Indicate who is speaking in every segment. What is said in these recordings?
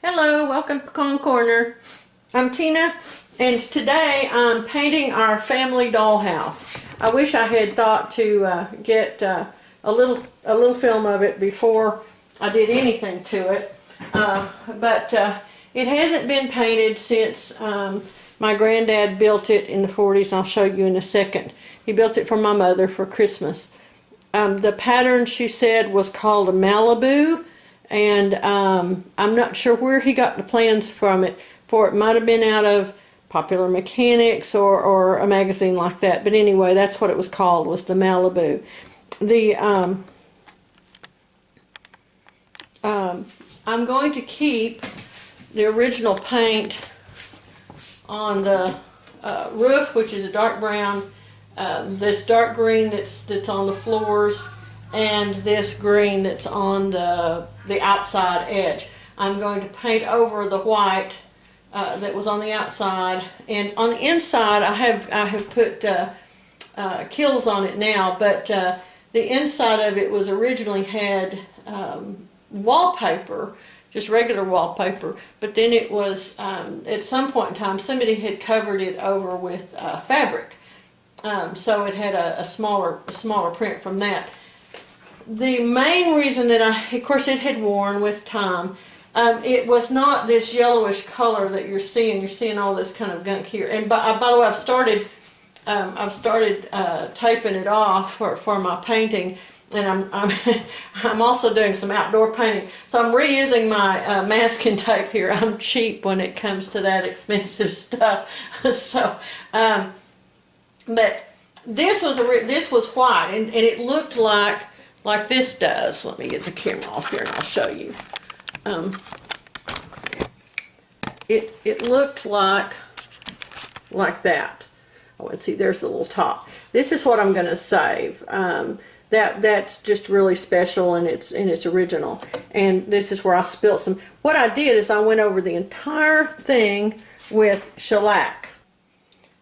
Speaker 1: Hello, welcome to Pecan Corner. I'm Tina, and today I'm painting our family dollhouse. I wish I had thought to get a little film of it before I did anything to it, but it hasn't been painted since my granddad built it in the 40s. I'll show you in a second. He built it for my mother for Christmas. The pattern, she said, was called a Malibu. And I'm not sure where he got the plans from it. For it might have been out of Popular Mechanics or a magazine like that. But anyway, that's what it was called, was the Malibu. I'm going to keep the original paint on the roof, which is a dark brown. This dark green that's on the floors, and this green that's on the outside edge. I'm going to paint over the white that was on the outside, and on the inside I have put kills on it now, but the inside of it was originally had wallpaper, just regular wallpaper, but then it was at some point in time somebody had covered it over with fabric, so it had a smaller print from that. The main reason that of course it had worn with time, it was not this yellowish color that you're seeing. You're seeing all this kind of gunk here. And by the way, I've started taping it off for my painting, and I'm also doing some outdoor painting. So I'm reusing my masking tape here. I'm cheap when it comes to that expensive stuff. So, but this was white, and it looked like this does. Let me get the camera off here and I'll show you. It looked like that. Oh, and see, there's the little top. This is what I'm going to save. That's just really special, and it's original. And this is where I spilt some. What I did is I went over the entire thing with shellac.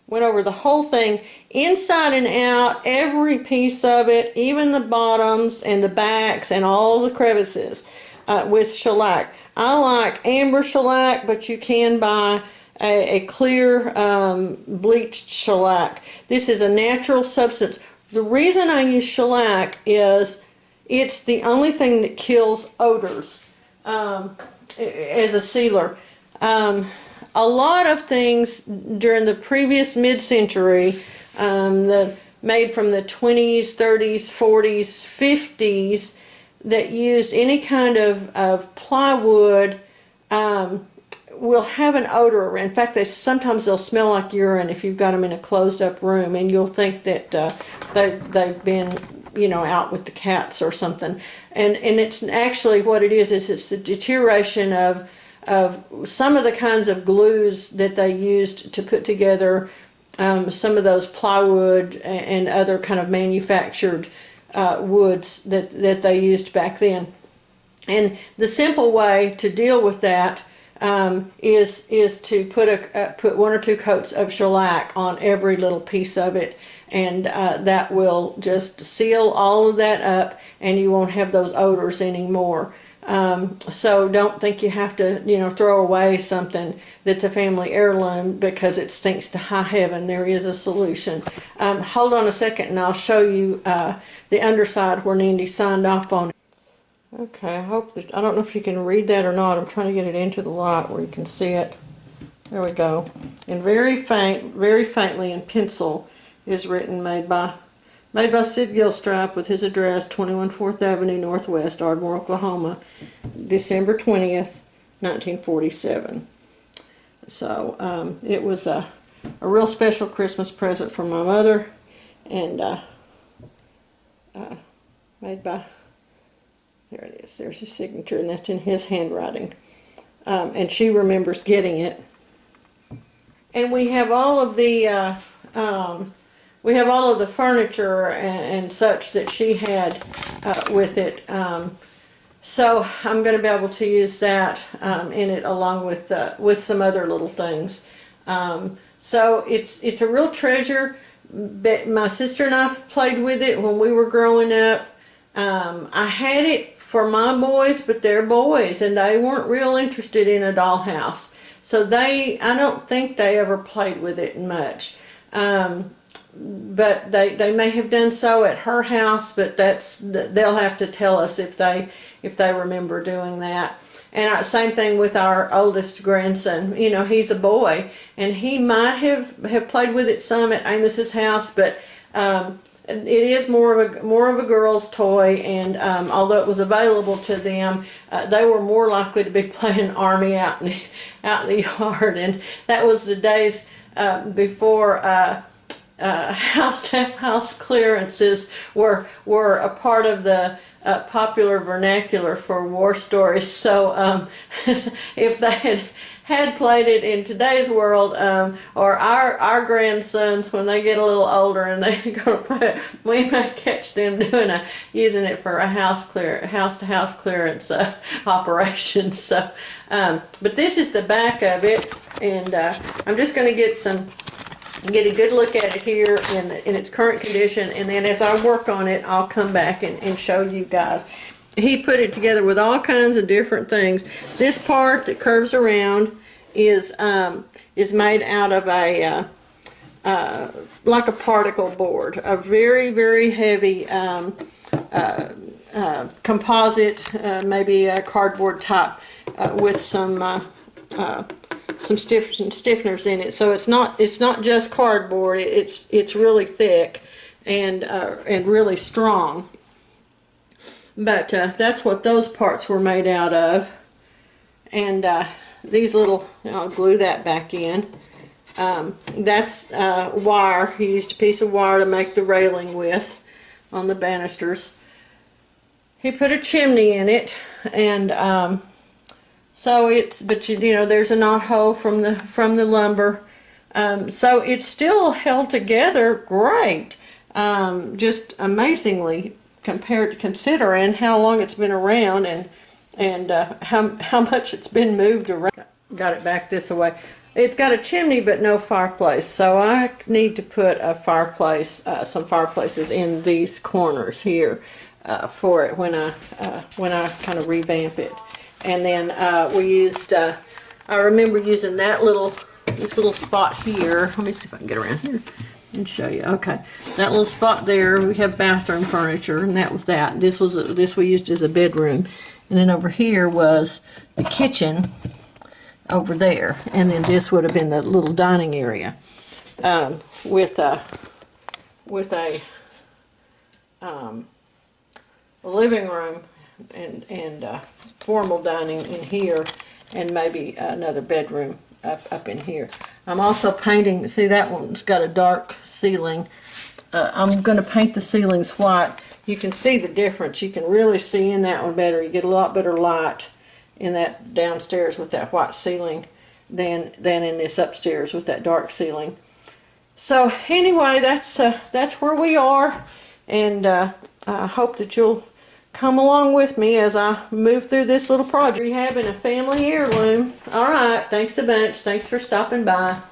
Speaker 1: Went over the whole thing, inside and out, every piece of it, even the bottoms and the backs and all the crevices with shellac. I like amber shellac, but you can buy a clear bleached shellac. This is a natural substance. The reason I use shellac is it's the only thing that kills odors as a sealer. A lot of things during the previous mid-century, made from the 20s, 30s, 40s, 50s, that used any kind of plywood, will have an odor. In fact, sometimes they'll smell like urine if you've got them in a closed-up room, and you'll think that they've been, out with the cats or something. And it's actually what it is it's the deterioration of some of the kinds of glues that they used to put together some of those plywood and other kind of manufactured woods that they used back then. And the simple way to deal with that is to put one or two coats of shellac on every little piece of it, and that will just seal all of that up, and you won't have those odors anymore. So don't think you have to, throw away something that's a family heirloom because it stinks to high heaven. There is a solution. Hold on a second and I'll show you the underside where Nandy signed off on it. Okay, I don't know if you can read that or not. I'm trying to get it into the light where you can see it. There we go. And very faintly in pencil is written, made by Sid Gilstrap, with his address, 21 4th Avenue Northwest, Ardmore, Oklahoma, December 20th, 1947. So it was a real special Christmas present from my mother, and made by, there it is, there's his signature, and that's in his handwriting. And she remembers getting it. And we have all of the furniture and such that she had with it. So I'm going to be able to use that in it along with some other little things. So it's a real treasure. But my sister and I played with it when we were growing up. I had it for my boys, but they're boys, and they weren't real interested in a dollhouse. So I don't think they ever played with it much. But they may have done so at her house, but they'll have to tell us if they remember doing that. And same thing with our oldest grandson. You know, he's a boy, and he might have played with it some at Amos's house, but it is more of a girl's toy. And although it was available to them, they were more likely to be playing Army out in the yard. And that was the days before house clearances were a part of the popular vernacular for war stories. So if they had played it in today's world, or our grandsons, when they get a little older and they go to play it, we may catch them using it for a house-to-house clearance operation. So, but this is the back of it, and I'm just going to get a good look at it here in its current condition, and then as I work on it, I'll come back and show you guys. He put it together with all kinds of different things. This part that curves around is made out of a like a particle board, a very, very heavy composite, maybe a cardboard type, with some stiffeners in it. So it's not just cardboard. It's really thick and really strong. But that's what those parts were made out of. And these little, I'll glue that back in. That's wire. He used a piece of wire to make the railing with on the banisters. He put a chimney in it, and so but you know, there's a knot hole from the lumber. So it's still held together great, just amazingly considering how long it's been around and how much it's been moved around. Got it back this way. It's got a chimney but no fireplace, so I need to put a fireplace, some fireplaces in these corners here for it when I kind of revamp it. And then we used, I remember using this little spot here. Let me see if I can get around here and show you. Okay, that little spot there, we have bathroom furniture, and that was that. This we used as a bedroom. And then over here was the kitchen over there. And then this would have been the little dining area with a living room and formal dining in here, and maybe another bedroom up in here. I'm also painting, see that one's got a dark ceiling. I'm going to paint the ceilings white. You can see the difference. You can really see in that one better. You get a lot better light in that downstairs with that white ceiling than in this upstairs with that dark ceiling. So anyway, that's where we are, and I hope that you'll come along with me as I move through this little project. Rehabbing a family heirloom. All right, thanks a bunch. Thanks for stopping by.